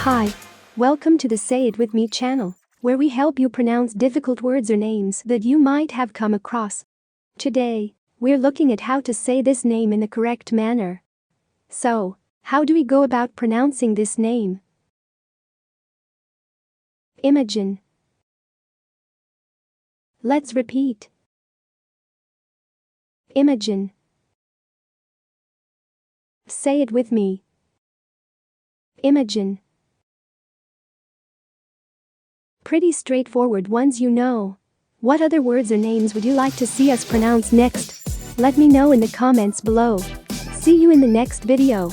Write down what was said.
Hi. Welcome to the Say It With Me channel, where we help you pronounce difficult words or names that you might have come across. Today, we're looking at how to say this name in the correct manner. So, how do we go about pronouncing this name? Imogen. Let's repeat. Imogen. Say it with me. Imogen. Pretty straightforward ones, you know. What other words or names would you like to see us pronounce next? Let me know in the comments below. See you in the next video.